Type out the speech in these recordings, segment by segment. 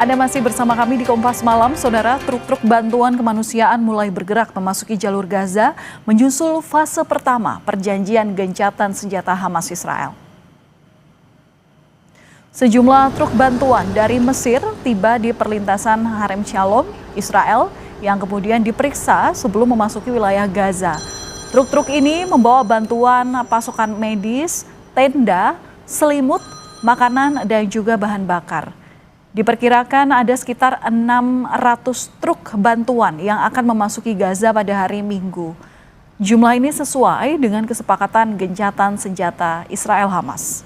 Anda masih bersama kami di Kompas Malam, Saudara. Truk-truk bantuan kemanusiaan mulai bergerak memasuki jalur Gaza, menyusul fase pertama perjanjian gencatan senjata Hamas Israel. Sejumlah truk bantuan dari Mesir tiba di perlintasan Harem Shalom, Israel, yang kemudian diperiksa sebelum memasuki wilayah Gaza. Truk-truk ini membawa bantuan pasokan medis, tenda, selimut, makanan, dan juga bahan bakar. Diperkirakan ada sekitar 600 truk bantuan yang akan memasuki Gaza pada hari Minggu. Jumlah ini sesuai dengan kesepakatan gencatan senjata Israel-Hamas.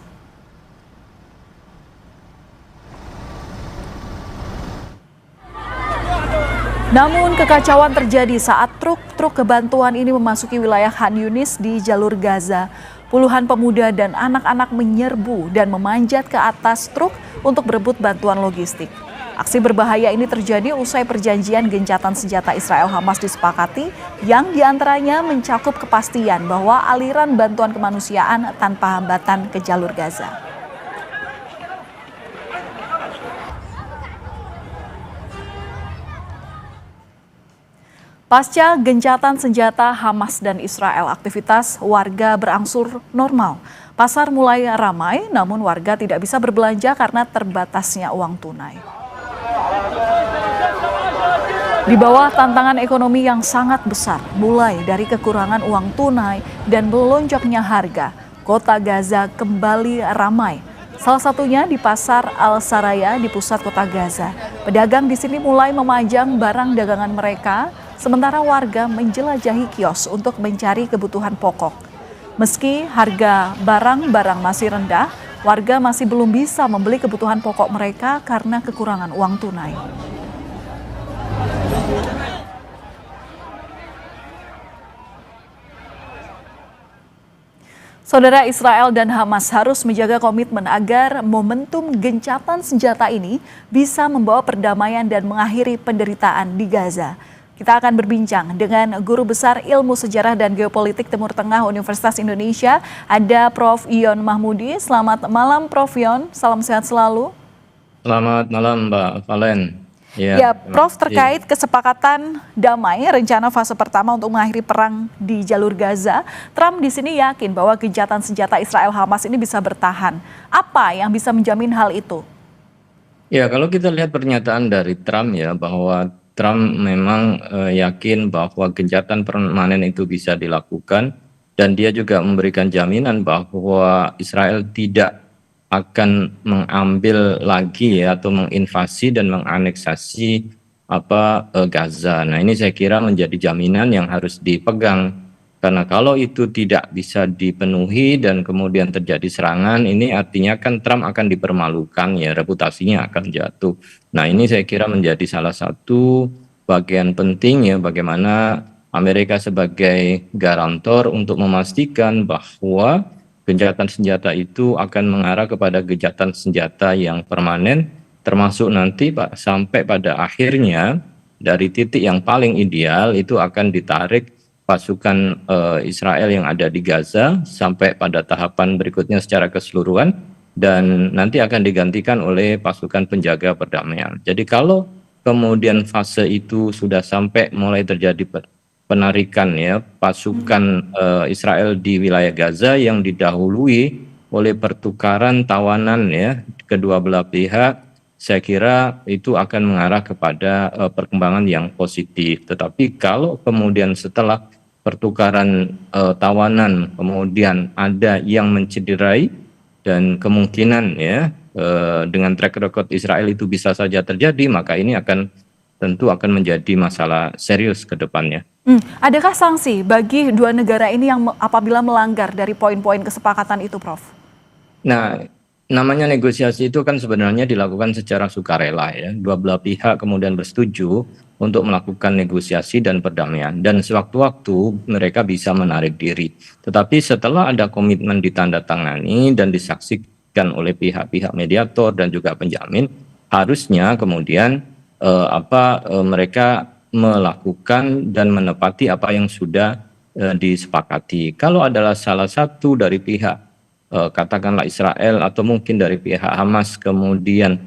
Namun kekacauan terjadi saat truk-truk bantuan ini memasuki wilayah Khan Yunis di jalur Gaza. Puluhan pemuda dan anak-anak menyerbu dan memanjat ke atas truk untuk berebut bantuan logistik. Aksi berbahaya ini terjadi usai perjanjian gencatan senjata Israel-Hamas disepakati, yang diantaranya mencakup kepastian bahwa aliran bantuan kemanusiaan tanpa hambatan ke jalur Gaza. Pasca gencatan senjata Hamas dan Israel, aktivitas warga berangsur normal. Pasar mulai ramai, namun warga tidak bisa berbelanja karena terbatasnya uang tunai. Di bawah tantangan ekonomi yang sangat besar, mulai dari kekurangan uang tunai dan melonjaknya harga, kota Gaza kembali ramai. Salah satunya di Pasar Al-Saraya di pusat kota Gaza. Pedagang di sini mulai memajang barang dagangan mereka, sementara warga menjelajahi kios untuk mencari kebutuhan pokok. Meski harga barang-barang masih rendah, warga masih belum bisa membeli kebutuhan pokok mereka karena kekurangan uang tunai. Saudara, Israel dan Hamas harus menjaga komitmen agar momentum gencatan senjata ini bisa membawa perdamaian dan mengakhiri penderitaan di Gaza. Kita akan berbincang dengan Guru Besar Ilmu Sejarah dan Geopolitik Timur Tengah Universitas Indonesia, ada Prof. Yon Mahmudi. Selamat malam Prof. Yon, salam sehat selalu. Selamat malam Mbak Valen. Ya, Prof, terkait kesepakatan damai rencana fase pertama untuk mengakhiri perang di jalur Gaza, Trump di sini yakin bahwa gencatan senjata Israel-Hamas ini bisa bertahan. Apa yang bisa menjamin hal itu? Ya, kalau kita lihat pernyataan dari Trump ya, bahwa Trump memang yakin bahwa gencatan permanen itu bisa dilakukan, dan dia juga memberikan jaminan bahwa Israel tidak akan mengambil lagi ya, atau menginvasi dan menganeksasi Gaza. Nah, ini saya kira menjadi jaminan yang harus dipegang, karena kalau itu tidak bisa dipenuhi dan kemudian terjadi serangan, ini artinya kan Trump akan dipermalukan ya, reputasinya akan jatuh. Nah, ini saya kira menjadi salah satu bagian penting ya, bagaimana Amerika sebagai garantor untuk memastikan bahwa gencatan senjata itu akan mengarah kepada gencatan senjata yang permanen, termasuk nanti sampai pada akhirnya dari titik yang paling ideal itu akan ditarik pasukan Israel yang ada di Gaza sampai pada tahapan berikutnya secara keseluruhan, dan nanti akan digantikan oleh pasukan penjaga perdamaian. Jadi kalau kemudian fase itu sudah sampai mulai terjadi penarikan ya pasukan Israel di wilayah Gaza yang didahului oleh pertukaran tawanan ya kedua belah pihak, saya kira itu akan mengarah kepada perkembangan yang positif. Tetapi kalau kemudian setelah pertukaran tawanan kemudian ada yang mencederai, dan kemungkinan ya dengan track record Israel itu bisa saja terjadi, maka ini tentu akan menjadi masalah serius ke depannya. Adakah sanksi bagi dua negara ini yang apabila melanggar dari poin-poin kesepakatan itu, Prof? Nah, namanya negosiasi itu kan sebenarnya dilakukan secara sukarela ya. Dua belah pihak kemudian bersetuju untuk melakukan negosiasi dan perdamaian, dan sewaktu-waktu mereka bisa menarik diri. Tetapi setelah ada komitmen ditandatangani dan disaksikan oleh pihak-pihak mediator dan juga penjamin, harusnya kemudian mereka melakukan dan menepati apa yang sudah disepakati. Kalau adalah salah satu dari pihak katakanlah Israel atau mungkin dari pihak Hamas kemudian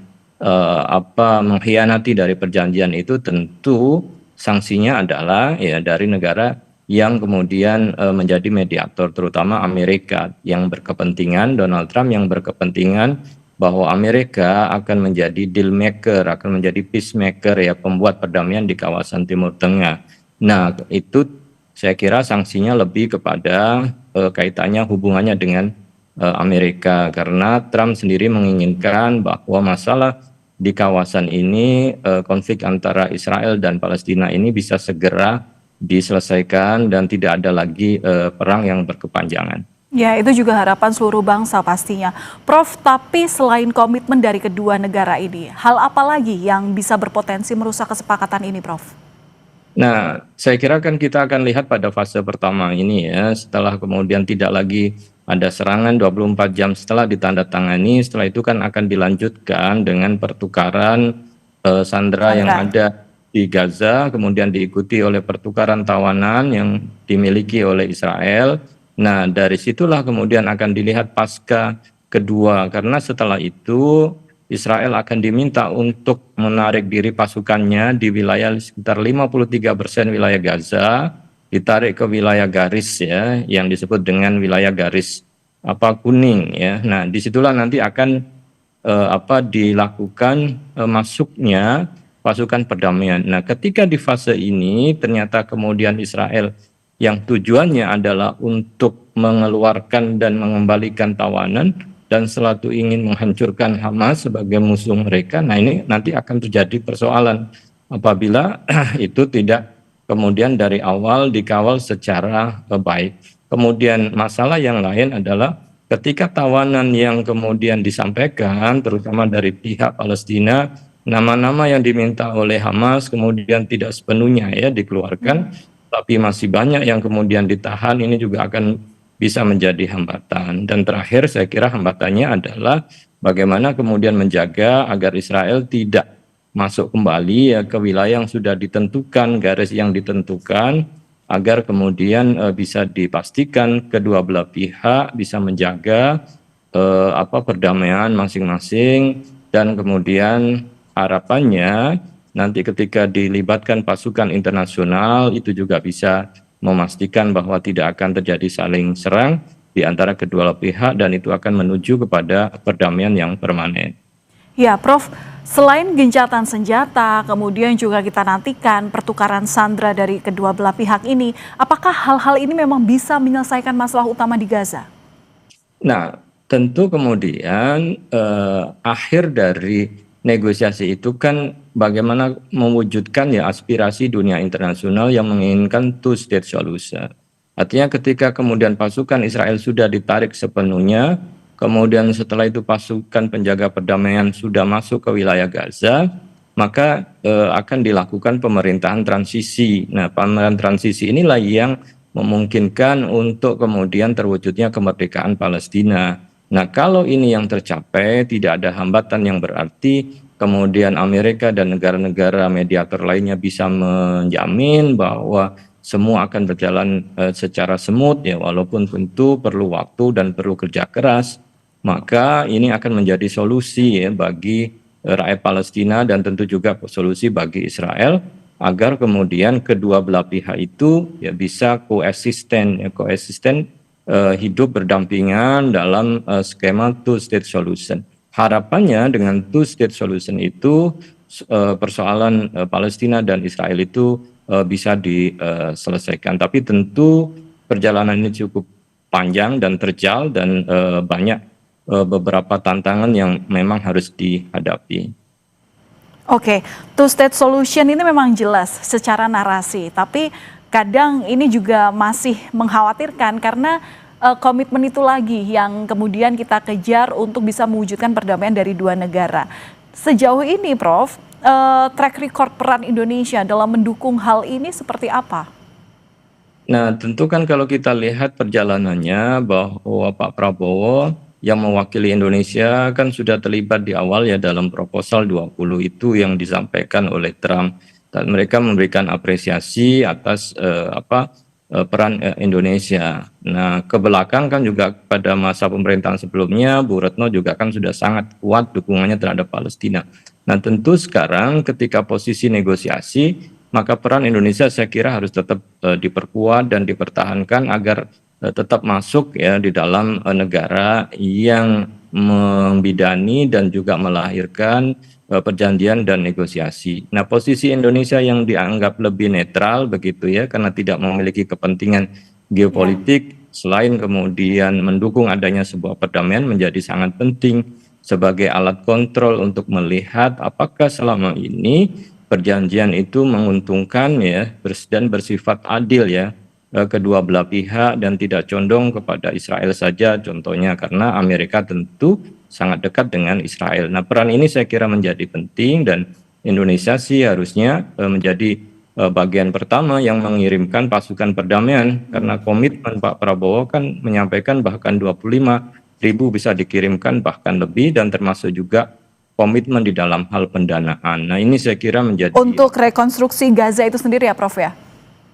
mengkhianati dari perjanjian itu, tentu sanksinya adalah ya dari negara yang kemudian menjadi mediator, terutama Amerika yang berkepentingan, Donald Trump yang berkepentingan bahwa Amerika akan menjadi deal maker, akan menjadi peacemaker, ya pembuat perdamaian di kawasan Timur Tengah. Nah, itu saya kira sanksinya lebih kepada kaitannya hubungannya dengan Amerika, karena Trump sendiri menginginkan bahwa masalah di kawasan ini, konflik antara Israel dan Palestina ini bisa segera diselesaikan dan tidak ada lagi perang yang berkepanjangan. Ya, itu juga harapan seluruh bangsa pastinya. Prof, tapi selain komitmen dari kedua negara ini, hal apa lagi yang bisa berpotensi merusak kesepakatan ini, Prof? Nah, saya kira kan kita akan lihat pada fase pertama ini ya, setelah kemudian tidak lagi ada serangan 24 jam setelah ditandatangani, setelah itu kan akan dilanjutkan dengan pertukaran sandera yang ada di Gaza, kemudian diikuti oleh pertukaran tawanan yang dimiliki oleh Israel. Nah, dari situlah kemudian akan dilihat pasca kedua, karena setelah itu Israel akan diminta untuk menarik diri pasukannya di wilayah sekitar 53% wilayah Gaza, ditarik ke wilayah garis ya, yang disebut dengan wilayah garis kuning ya. Nah, disitulah nanti akan dilakukan masuknya pasukan perdamaian. Nah, ketika di fase ini ternyata kemudian Israel yang tujuannya adalah untuk mengeluarkan dan mengembalikan tawanan dan selalu ingin menghancurkan Hamas sebagai musuh mereka. Nah, ini nanti akan terjadi persoalan apabila itu tidak kemudian dari awal dikawal secara baik. Kemudian masalah yang lain adalah ketika tawanan yang kemudian disampaikan terutama dari pihak Palestina, nama-nama yang diminta oleh Hamas kemudian tidak sepenuhnya ya dikeluarkan, tapi masih banyak yang kemudian ditahan, ini juga akan bisa menjadi hambatan. Dan terakhir saya kira hambatannya adalah bagaimana kemudian menjaga agar Israel tidak masuk kembali ya ke wilayah yang sudah ditentukan, garis yang ditentukan, agar kemudian bisa dipastikan kedua belah pihak bisa menjaga perdamaian masing-masing, dan kemudian harapannya nanti ketika dilibatkan pasukan internasional itu juga bisa memastikan bahwa tidak akan terjadi saling serang di antara kedua pihak, dan itu akan menuju kepada perdamaian yang permanen. Ya, Prof, selain gencatan senjata, kemudian juga kita nantikan pertukaran sandera dari kedua belah pihak ini, apakah hal-hal ini memang bisa menyelesaikan masalah utama di Gaza? Nah, tentu kemudian akhir dari negosiasi itu kan bagaimana mewujudkan ya aspirasi dunia internasional yang menginginkan two-state solution. Artinya ketika kemudian pasukan Israel sudah ditarik sepenuhnya, kemudian setelah itu pasukan penjaga perdamaian sudah masuk ke wilayah Gaza, maka akan dilakukan pemerintahan transisi. Nah, pemerintahan transisi inilah yang memungkinkan untuk kemudian terwujudnya kemerdekaan Palestina. Nah, kalau ini yang tercapai, tidak ada hambatan yang berarti, kemudian Amerika dan negara-negara mediator lainnya bisa menjamin bahwa semua akan berjalan secara smooth ya, walaupun tentu perlu waktu dan perlu kerja keras, maka ini akan menjadi solusi ya bagi rakyat Palestina dan tentu juga solusi bagi Israel, agar kemudian kedua belah pihak itu ya bisa koesisten hidup berdampingan dalam skema two-state solution. Harapannya dengan two-state solution itu persoalan Palestina dan Israel itu bisa diselesaikan. Tapi tentu perjalanan ini cukup panjang dan terjal, dan banyak beberapa tantangan yang memang harus dihadapi. Oke, two-state solution ini memang jelas secara narasi, tapi kadang ini juga masih mengkhawatirkan karena komitmen itu lagi yang kemudian kita kejar untuk bisa mewujudkan perdamaian dari dua negara. Sejauh ini, Prof, track record peran Indonesia dalam mendukung hal ini seperti apa? Nah, tentu kan kalau kita lihat perjalanannya bahwa Pak Prabowo yang mewakili Indonesia kan sudah terlibat di awal ya dalam proposal 20 itu yang disampaikan oleh Trump. Dan mereka memberikan apresiasi atas peran Indonesia. Nah, ke belakang kan juga pada masa pemerintahan sebelumnya, Bu Retno juga kan sudah sangat kuat dukungannya terhadap Palestina. Nah, tentu sekarang ketika posisi negosiasi, maka peran Indonesia saya kira harus tetap diperkuat dan dipertahankan agar tetap masuk ya di dalam negara yang membidani dan juga melahirkan perjanjian dan negosiasi. Nah, posisi Indonesia yang dianggap lebih netral begitu ya, karena tidak memiliki kepentingan Ya. geopolitik, selain kemudian mendukung adanya sebuah perdamaian menjadi sangat penting sebagai alat kontrol untuk melihat apakah selama ini perjanjian itu menguntungkan ya dan bersifat adil ya kedua belah pihak dan tidak condong kepada Israel saja contohnya, karena Amerika tentu sangat dekat dengan Israel. Nah, peran ini saya kira menjadi penting dan Indonesia sih harusnya menjadi bagian pertama yang mengirimkan pasukan perdamaian, karena komitmen Pak Prabowo kan menyampaikan bahkan 25.000 bisa dikirimkan bahkan lebih, dan termasuk juga komitmen di dalam hal pendanaan. Nah, ini saya kira menjadi Untuk rekonstruksi Gaza itu sendiri ya Prof ya?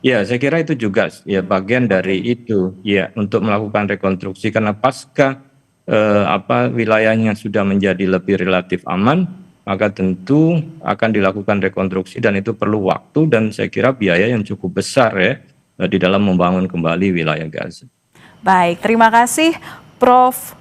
ya, saya kira itu juga ya bagian dari itu ya untuk melakukan rekonstruksi, karena pasca wilayahnya sudah menjadi lebih relatif aman, maka tentu akan dilakukan rekonstruksi dan itu perlu waktu dan saya kira biaya yang cukup besar ya di dalam membangun kembali wilayah Gaza. Baik, terima kasih Prof.